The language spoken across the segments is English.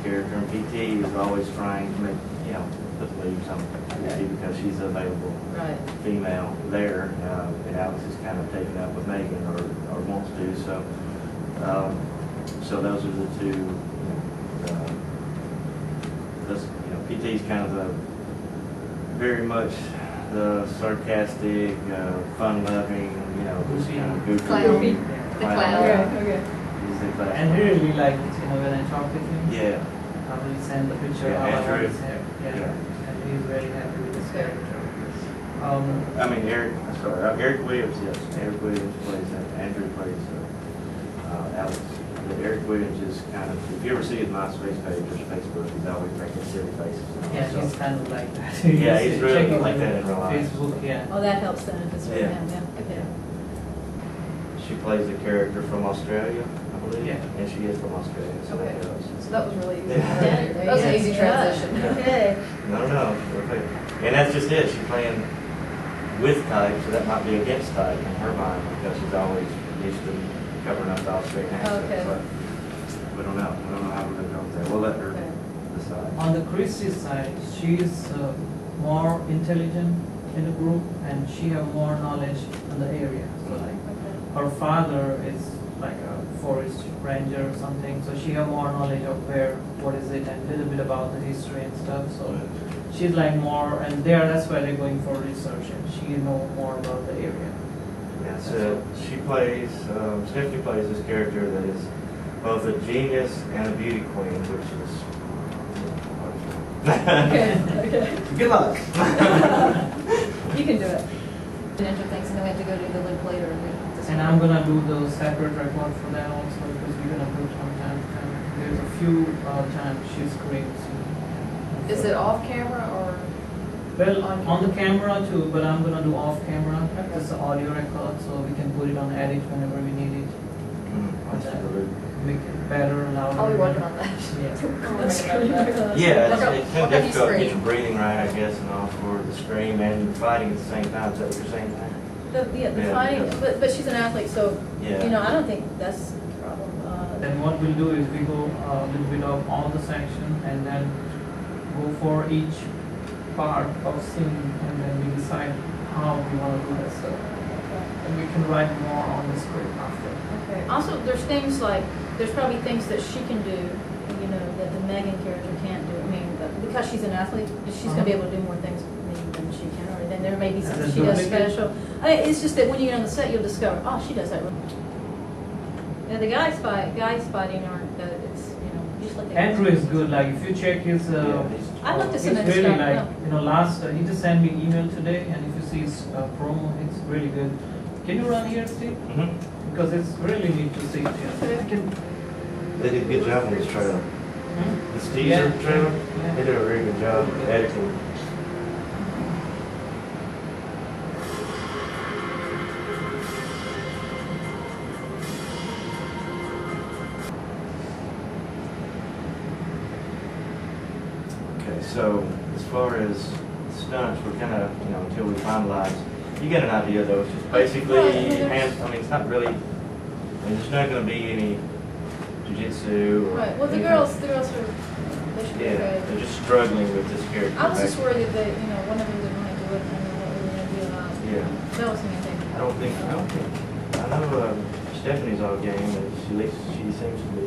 character, and PT is always trying to make, put leaves on PT because she's available female there. And Alex is kind of taken up with Megan or wants to, so so those are the two. PT's kind of the very much the sarcastic, fun-loving, just kind of goofy. Clown. The clown. Okay. He's the class. And he really liked it, when I talked with him. Yeah. I will send the picture of Andrew. his hair. Yeah. And he's very happy with his character. Eric Williams, yes. Eric Williams plays Andrew plays Alex. But Eric Williams is kind of, if you ever see his MySpace page or Facebook, he's always making silly faces. Yeah, he's kind of like that. Yeah, he's really like that in real life. Facebook, yeah. Oh, that helps then if it's for him, yeah. Okay. She plays a character from Australia, I believe. Yeah. And she is from Australia, so that helps. So that was really easy. Yeah. That was an easy transition. Okay. No. Okay. And that's just it. She's playing with type, so that might be against type in her mind because she's always used to covering up the Australian accent. Okay. But we don't know. We don't know how we're going to go with that. We'll let her decide. On the Christy side, she's more intelligent in the group and she has more knowledge in the area. So like her father is like a forest ranger or something, so she has more knowledge of what is it, and a little bit about the history and stuff. So she's like more, and that's why they're going for research, and she knows more about the area. Yeah, so she plays, Stephanie plays this character that is both a genius and a beauty queen, which is. Okay. Good luck. You can do it. Ninja things, and then we have to go do the link later. And I'm gonna do the separate record for that also because we're gonna do it from time to time. There's a few times she screams. Is it off camera or? Well, on the camera too, but I'm gonna do off camera. Just the audio record, so we can put it on edit whenever we need it. Make it better, louder. I'll be working on that. Yeah. Yeah, What it's kind kind of of difficult to get scream? your breathing right, I guess, and all for the scream and fighting at the same time. Is that what you're saying? The Yeah, fighting, because- but she's an athlete, so, Yeah. I don't think that's the problem. Then what we'll do is we go a little bit of all the section and then go for each part of scene and then we decide how we want to do that stuff. And we can write more on the script after. Okay. Also, there's probably things that she can do, that the Megan character can't do. I mean, because she's an athlete, she's going to be able to do more things maybe than she can, or then there may be something she does special. It's just that when you get on the set, you'll discover, oh, she does that really. The guys fighting aren't, it's, just like Andrew is good, like if you check his, I looked at he's some of his really stuff, like, he just sent me email today and if you see his promo, it's really good. Can you run here, Steve? Mm-hmm. Because it's really neat to see it here. They did a good job on this trailer. This teaser trailer, they did a very good job editing. Okay, so as far as stunts, we're kind of, until we finalize, you get an idea though. It's just basically, it's not really, there's not going to be any jiu-jitsu or. Right. Well, the anything. girls are. They should be Yeah, good. they're just struggling with this character. I was just worried that one of them didn't want to do it, and then what we were going to do about it. Yeah. That was the main thing. I don't think. I know Stephanie's all game, and she seems to be,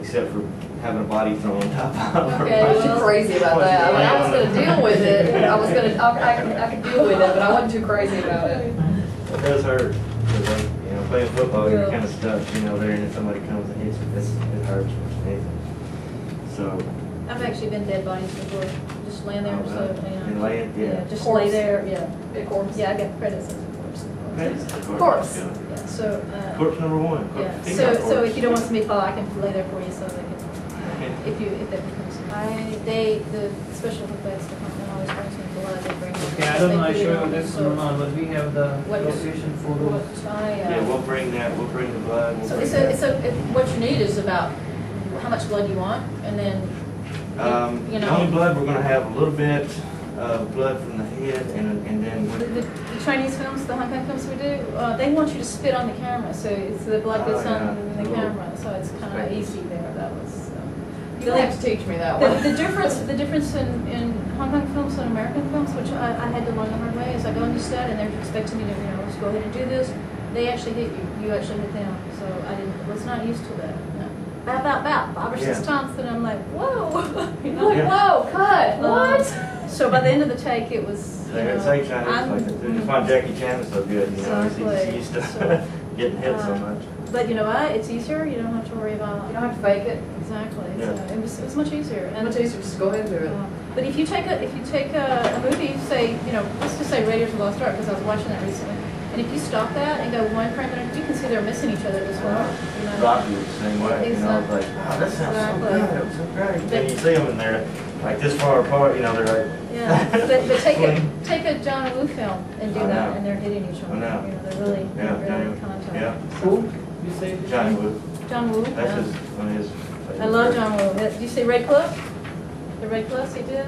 except for having a body thrown on top of her. Okay, I was too crazy about that. I mean, I was going to deal with it. I could deal with it, but I wasn't too crazy about it. It does hurt. Because, playing football, you're kind of stuck, there, and if somebody comes and hits you, it hurts more than anything. So. I've actually been dead bodies before, just laying there, And laying, yeah. just Corpse. lay there, yeah. Big corpse. Yeah, I got credits as a corpse. Corpse. Yeah, so. Corpse number one. Yeah, Female so corpse. if you don't want somebody to fall, I can lay there for you so they can, if that becomes. The special effects department always brings me blood, they bring. Okay, I don't know, I show you this or not, but we have the location photos. Yeah, we'll bring the blood. What you need is about how much blood you want, and then, The only blood, we're going to have a little bit of blood from the head, and then. the Chinese films, the Hong Kong films we do, they want you to spit on the camera, so it's the blood goes on the camera, so it's kind of easy there. That was. You'll have to teach me that one. The difference in Hong Kong films and American films, which I had to learn the hard way, is I go into set and they're expecting me to, just go ahead and do this. They actually hit you. You actually hit them. So I was not used to that. No. About 5 or 6 times, and I'm like, whoa. You're like, whoa, cut. What? So by the end of the take, it was. It's like Chinese, that's why Jackie Chan is so good, Exactly. he's used to So, getting hit so much. But you know what? It's easier. You don't have to worry about. You don't have to fake it. Exactly. Yeah. So it was much easier. And much easier, just go ahead and do it. But if you take a movie, say, let's just say Raiders of the Lost Ark, because I was watching that recently, and if you stop that and go one frame at a time, you can see they're missing each other as well. Rocky was the same way, it's like, wow, that sounds so good, it was so great. And you see them and they're like this far apart, they're like. Yeah, but take a John Woo film and do I that, know. and they're hitting each other. I know. They're really in contact. Yeah, Who? You say? Johnny Woo, John Woo. that's yeah. one of his. I love John Woo. Did you see Red Cliff? The Red Cliffs he did?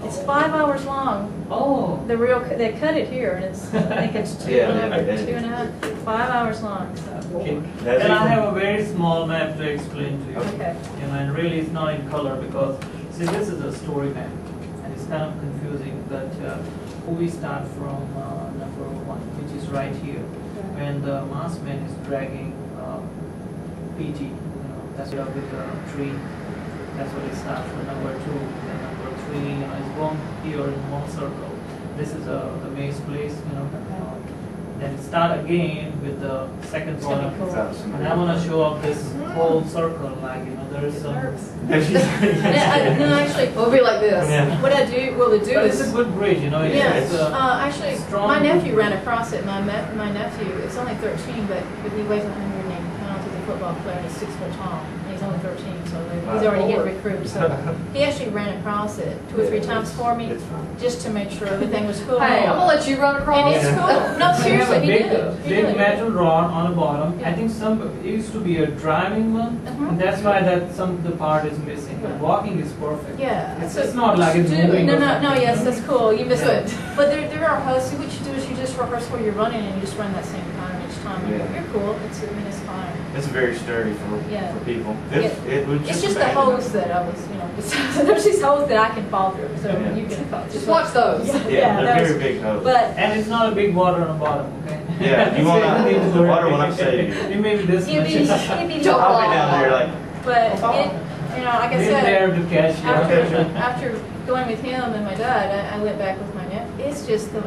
It's 5 hours long. Oh. They cut it here, and it's, I think it's two Yeah, and a half, 5 hours long, so. Okay. That's And I even- have a very small map to explain to you. Okay. And really it's not in color because, see, this is a story map. And it's kind of confusing that we start from number 1, which is right here. When the masked man is dragging PT, that's with the tree. That's what it starts with number 2. Then number 3, is one here in one circle. This is the maze place, Then start again with the second It's gonna one. be cool. And I want to show up this whole circle, like, there is some. No, actually, It'll be like this. Yeah. what I do, But it's a good bridge, It's, Yeah, it's actually, strong my nephew bridge. ran across it. My nephew, it's only 13, but he weighs 180 pounds. He's a football player and he's 6 foot tall. And he's only 13, so he's already getting recruited. So he actually ran across it 2 or 3 times for me, It's fine. just to make sure everything was cool. Hey, I'm gonna let you run across. And it's cool. No, They have seriously, a he big, did. He big really metal rod on the bottom. Yeah. I think it used to be a driving one, Uh-huh. and that's why the part is missing. But Yeah. walking is perfect. Yeah. It's so just not like it's you do- moving. No, or no, something. yes, that's cool. You missed Yeah. it. But there are hosts. What you do is you just rehearse where you're running and you just run that same pattern each time. And Yeah. You're cool. It's fine. It's very sturdy Yeah. for people. Yeah. It would It's just the imagine hose that I was, there's these holes that I can fall through, so Yeah. you can fall. Just watch those. Yeah, they're those- very big hoses. But, And it's not a big water on the bottom, okay? Yeah, you want So to- need to the water learn. will not save you. It may be this it'd be, much. it'd be, Don't I'll be down there like, but like I Been said, there to catch you. after going with him and my dad, I went back with my nephew. It's just the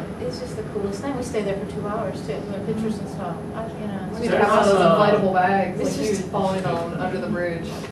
coolest thing. We stayed there for 2 hours too, doing pictures and stuff. We need to have one of those inflatable bags, It's like you just- falling on under the bridge.